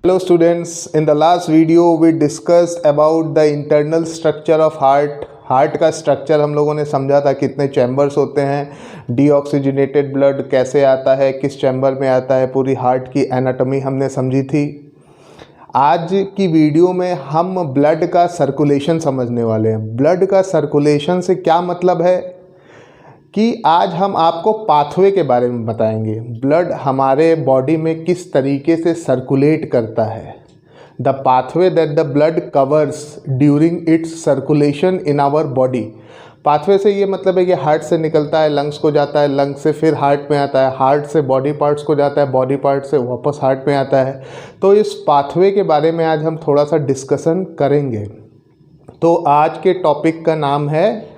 Hello students, in the last video we discussed about the internal structure of heart. Heart का structure हम लोगों ने समझा था, कितने चैम्बर्स होते हैं, डीऑक्सीजनेटेड ब्लड कैसे आता है, किस चैम्बर में आता है, पूरी हार्ट की एनाटॉमी हमने समझी थी। आज की वीडियो में हम ब्लड का सर्कुलेशन समझने वाले हैं। ब्लड का सर्कुलेशन से क्या मतलब है कि आज हम आपको पाथवे के बारे में बताएंगे। ब्लड हमारे बॉडी में किस तरीके से सर्कुलेट करता है, the pathway that the blood covers during its circulation in our body. Pathway से ये मतलब है कि हार्ट से निकलता है, लंग्स को जाता है, लंग्स से फिर हार्ट में आता है, हार्ट से बॉडी पार्ट्स को जाता है, बॉडी पार्ट से वापस हार्ट में आता है। तो इस पाथवे के बारे में आज हम थोड़ा सा डिस्कशन करेंगे। तो आज के टॉपिक का नाम है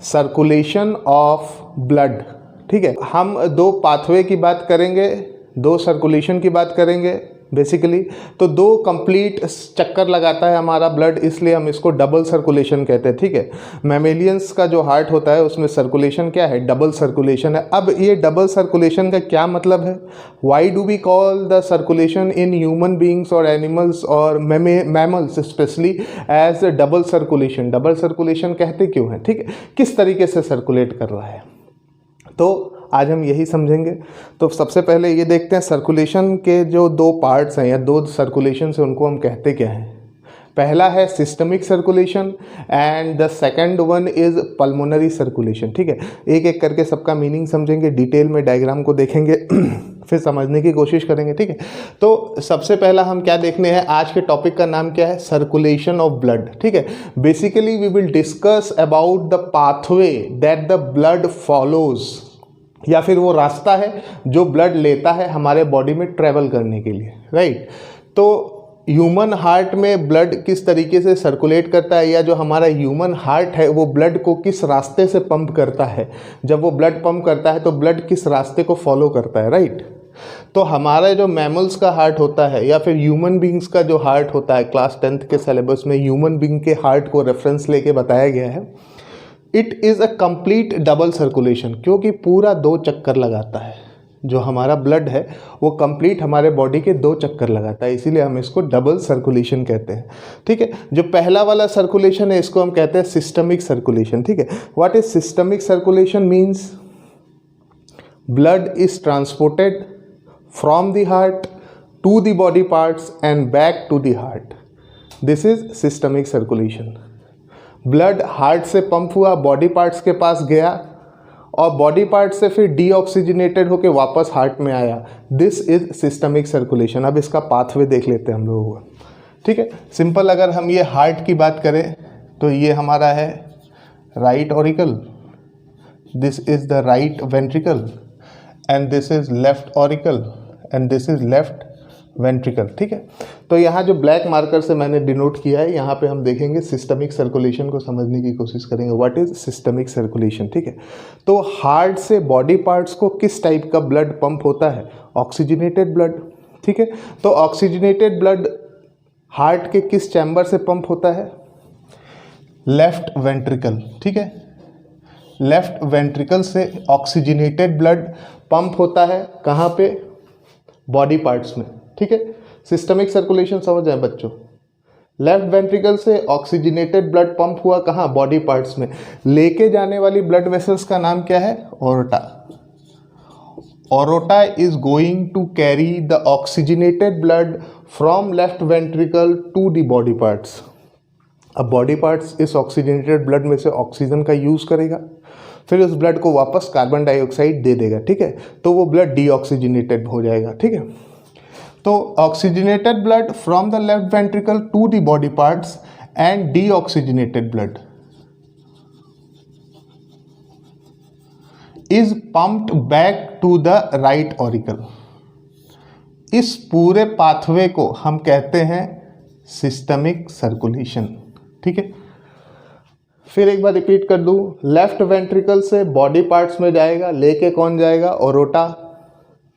सर्कुलेशन ऑफ ब्लड। ठीक है, हम दो पाथवे की बात करेंगे, दो सर्कुलेशन की बात करेंगे बेसिकली। तो दो कंप्लीट चक्कर लगाता है हमारा ब्लड, इसलिए हम इसको डबल सर्कुलेशन कहते हैं। ठीक है, मैमेलियंस का जो हार्ट होता है उसमें सर्कुलेशन क्या है, डबल सर्कुलेशन है। अब ये डबल सर्कुलेशन का क्या मतलब है, why do we call the circulation in human beings और एनिमल्स और mammals specially as double circulation. Double circulation कहते क्यों हैं, ठीक है, किस तरीके से सर्कुलेट कर रहा है, तो आज हम यही समझेंगे। तो सबसे पहले ये देखते हैं सर्कुलेशन के जो दो पार्ट्स हैं या दो सर्कुलेशन हैं उनको हम कहते क्या हैं। पहला है systemic circulation and the second one is pulmonary circulation. ठीक है, एक एक करके सबका मीनिंग समझेंगे, डिटेल में डायग्राम को देखेंगे फिर समझने की कोशिश करेंगे। ठीक है, तो सबसे पहला हम क्या देखने हैं, आज के टॉपिक का नाम क्या है, सर्कुलेशन ऑफ ब्लड। ठीक है, basically we will discuss about the pathway that the blood follows, या फिर वो रास्ता है जो ब्लड लेता है हमारे बॉडी में ट्रैवल करने के लिए, राइट। तो ह्यूमन हार्ट में ब्लड किस तरीके से सर्कुलेट करता है, या जो हमारा ह्यूमन हार्ट है वो ब्लड को किस रास्ते से पंप करता है, जब वो ब्लड पंप करता है तो ब्लड किस रास्ते को फॉलो करता है, राइट। तो हमारा जो मैमल्स का हार्ट होता है या फिर ह्यूमन बींग्स का जो हार्ट होता है, क्लास 10th के सिलेबस में ह्यूमन बींग के हार्ट को रेफरेंस लेके बताया गया है, it is a complete double circulation, क्योंकि पूरा दो चक्कर लगाता है। जो हमारा ब्लड है वो कंप्लीट हमारे बॉडी के दो चक्कर लगाता है, इसीलिए हम इसको डबल सर्कुलेशन कहते हैं। ठीक है, जो पहला वाला सर्कुलेशन है इसको हम कहते हैं सिस्टमिक सर्कुलेशन। ठीक है, what is systemic circulation means blood is transported from the heart to the body parts and back to the heart, this is systemic circulation. Blood heart से पंप हुआ, बॉडी पार्ट्स के पास गया और body part से फिर deoxygenated होकर वापस हार्ट में आया, दिस इज सिस्टमिक सर्कुलेशन। अब इसका पाथवे देख लेते हैं हम लोगों को। ठीक है, सिंपल अगर हम ये हार्ट की बात करें तो ये हमारा है right auricle, this is the right ventricle and this is left auricle and this is left ventricle. ठीक है, तो यहाँ जो ब्लैक मार्कर से मैंने डिनोट किया है, यहाँ पे हम देखेंगे सिस्टमिक सर्कुलेशन को समझने की कोशिश करेंगे। What is systemic circulation. ठीक है, तो हार्ट से बॉडी पार्ट्स को किस टाइप का ब्लड पंप होता है, ऑक्सीजनेटेड ब्लड। ठीक है, तो ऑक्सीजनेटेड ब्लड हार्ट के किस चैम्बर से पंप होता है, लेफ्ट वेंट्रिकल। ठीक है, लेफ्ट वेंट्रिकल से ऑक्सीजनेटेड ब्लड पंप होता है कहाँ पे, बॉडी पार्ट्स में। ठीक है, सिस्टमिक सर्कुलेशन समझ आए बच्चों, लेफ्ट वेंट्रिकल से ऑक्सीजनेटेड ब्लड पंप हुआ कहाँ, बॉडी पार्ट्स में। लेके जाने वाली ब्लड वेसल्स का नाम क्या है, aorta. Aorta is going to carry the oxygenated blood from left ventricle to the body parts. अब बॉडी पार्ट्स इस ऑक्सीजनेटेड ब्लड में से ऑक्सीजन का यूज करेगा, फिर उस ब्लड को वापस कार्बन डाइऑक्साइड दे देगा। ठीक है, तो वो ब्लड डीऑक्सीजनेटेड हो जाएगा। ठीक है, तो oxygenated blood from the left ventricle to the body parts and deoxygenated blood is pumped back to the right auricle. इस पूरे पाथवे को हम कहते हैं सिस्टमिक सर्कुलेशन। ठीक है, फिर एक बार रिपीट कर दूं, लेफ्ट वेंट्रिकल से बॉडी पार्ट्स में जाएगा, लेके कौन जाएगा, ओरोटा।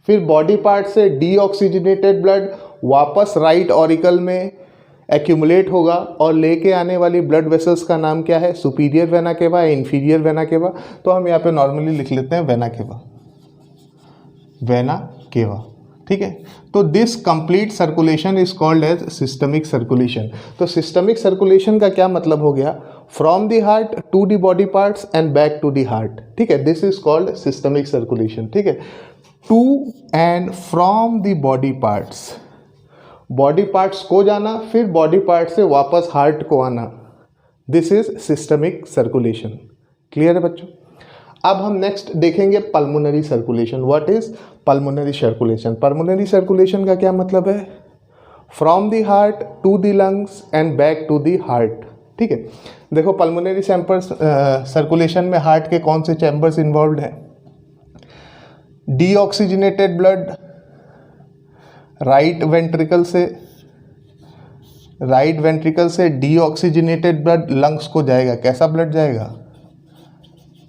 फिर बॉडी पार्ट से डीऑक्सीजनेटेड ब्लड वापस राइट ऑरिकल में एक्यूमुलेट होगा और लेके आने वाली ब्लड वेसल्स का नाम क्या है, सुपीरियर वेना केवा या इन्फीरियर वेना केवा। तो हम यहाँ पे नॉर्मली लिख लेते हैं वेना केवा, वेना केवा। ठीक है। तो this complete circulation is called as systemic circulation. तो सिस्टमिक सर्कुलेशन का क्या मतलब हो गया, from the heart to the body parts and back to the heart, ठीक है, this is called systemic circulation, ठीक है। To and from the body parts, body parts को जाना, फिर बॉडी पार्ट से वापस हार्ट को आना, this is systemic circulation. Clear है बच्चों। अब हम नेक्स्ट देखेंगे pulmonary circulation. What is pulmonary circulation? Pulmonary circulation का क्या मतलब है, from the heart to the lungs and back to the heart, ठीक है। देखो पल्मोनरी सर्कुलेशन में हार्ट के कौन से चैम्बर्स इन्वॉल्व हैं, डीऑक्सीजनेटेड ब्लड राइट वेंट्रिकल से डीऑक्सीजनेटेड ब्लड लंग्स को जाएगा। कैसा ब्लड जाएगा,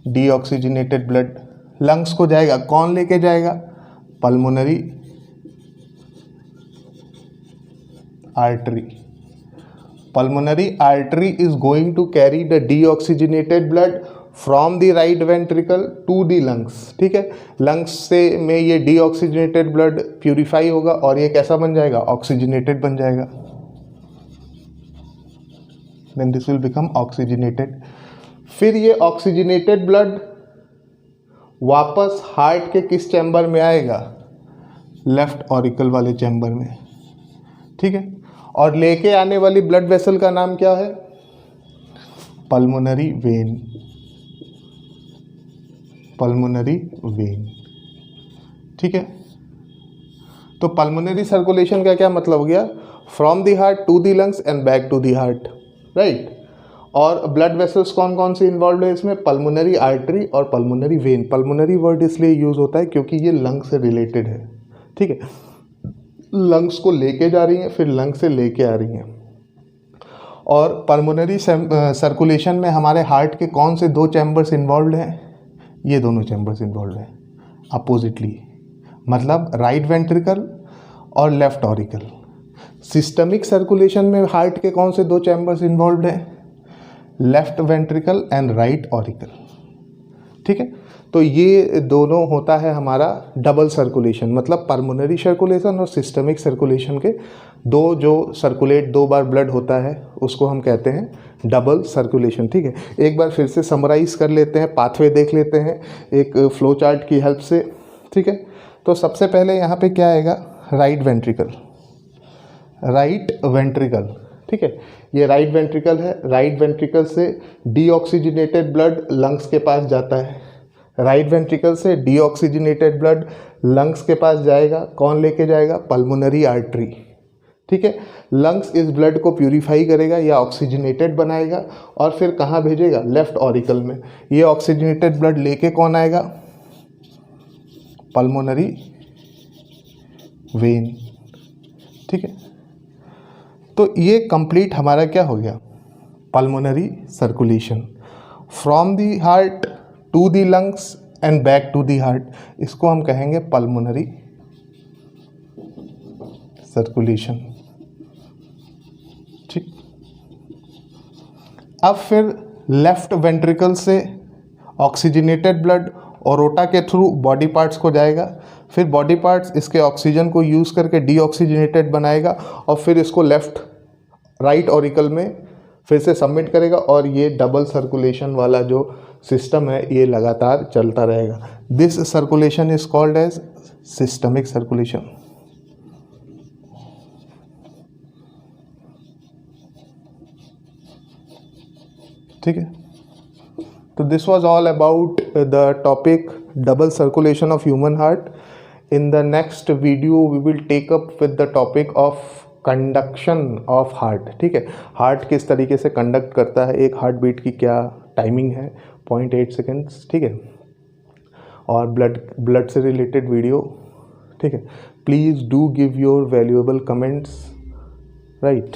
डीऑक्सीजनेटेड ब्लड लंग्स को जाएगा। कौन लेके जाएगा, pulmonary artery. Pulmonary artery is going to carry the deoxygenated blood from the right ventricle to the lungs, ठीक है। लंग्स से में ये डीऑक्सीजनेटेड ब्लड प्यूरिफाई होगा और ये कैसा बन जाएगा, ऑक्सीजनेटेड बन जाएगा। Then this will become oxygenated. फिर ये ऑक्सीजनेटेड ब्लड वापस हार्ट के किस चैम्बर में आएगा, लेफ्ट ऑरिकल वाले चैम्बर में, ठीक है। और लेके आने वाली ब्लड वेसल का नाम क्या है, पल्मोनरी वेन। पल्मोनरी वेन, ठीक है। तो पल्मोनरी सर्कुलेशन का क्या मतलब हो गया, from the heart to the lungs and back to the heart, right. और ब्लड वेसल्स कौन कौन से इन्वॉल्व है इसमें, पल्मोनरी आर्टरी और पल्मोनरी वेन। पल्मोनरी वर्ड इसलिए यूज होता है क्योंकि ये लंग से रिलेटेड है, ठीक है। लंग्स को लेके जा रही हैं, फिर लंग से लेके आ रही हैं। और पल्मोनरी सर्कुलेशन में हमारे हार्ट के कौन से दो चैम्बर्स इन्वॉल्व हैं, ये दोनों चैम्बर्स इन्वॉल्व हैं अपोजिटली, मतलब राइट वेंट्रिकल और लेफ्ट ऑरिकल। सिस्टमिक सर्कुलेशन में हार्ट के कौन से दो चैम्बर्स इन्वॉल्व हैं, left ventricle and right auricle, ठीक है। तो ये दोनों होता है हमारा डबल सर्कुलेशन, मतलब पल्मोनरी सर्कुलेशन और सिस्टमिक सर्कुलेशन के दो जो सर्कुलेट दो बार ब्लड होता है उसको हम कहते हैं डबल सर्कुलेशन, ठीक है। एक बार फिर से समराइज कर लेते हैं, पाथवे देख लेते हैं एक फ्लो चार्ट की हेल्प से, ठीक है। तो सबसे पहले यहाँ पे क्या आएगा, राइट वेंट्रिकल, ठीक है। ये राइट वेंट्रिकल है, राइट वेंट्रिकल से डीऑक्सीजनेटेड ब्लड लंग्स के पास जाता है, राइट वेंट्रिकल से डीऑक्सीजनेटेड ब्लड लंग्स के पास जाएगा। कौन लेके जाएगा, पल्मोनरी आर्टरी, ठीक है। लंग्स इस ब्लड को प्यूरिफाई करेगा या ऑक्सीजनेटेड बनाएगा और फिर कहाँ भेजेगा, लेफ्ट ऑरिकल में। ये ऑक्सीजनेटेड ब्लड लेके कौन आएगा, पल्मोनरी वेन, ठीक है। तो ये कंप्लीट हमारा क्या हो गया, pulmonary circulation from the heart to the lungs and back to the heart, इसको हम कहेंगे पल्मोनरी सर्कुलेशन, ठीक। अब फिर लेफ्ट वेंट्रिकल से ऑक्सीजनेटेड ब्लड ओरोटा के थ्रू बॉडी पार्ट्स को जाएगा, फिर बॉडी पार्ट्स इसके ऑक्सीजन को यूज़ करके डीऑक्सीजनेटेड बनाएगा और फिर इसको लेफ्ट राइट ऑरिकल में फिर से सबमिट करेगा और ये डबल सर्कुलेशन वाला जो सिस्टम है ये लगातार चलता रहेगा। This circulation is called as systemic circulation, ठीक है। तो this was all about the topic double circulation of human heart. In the next video we will take up with the topic of conduction of heart, ठीक है। Heart किस तरीके से conduct करता है, एक हार्ट बीट की क्या टाइमिंग है, 0.8 सेकेंड्स, ठीक है। और ब्लड से रिलेटेड वीडियो, ठीक है। Please do give your valuable comments, right.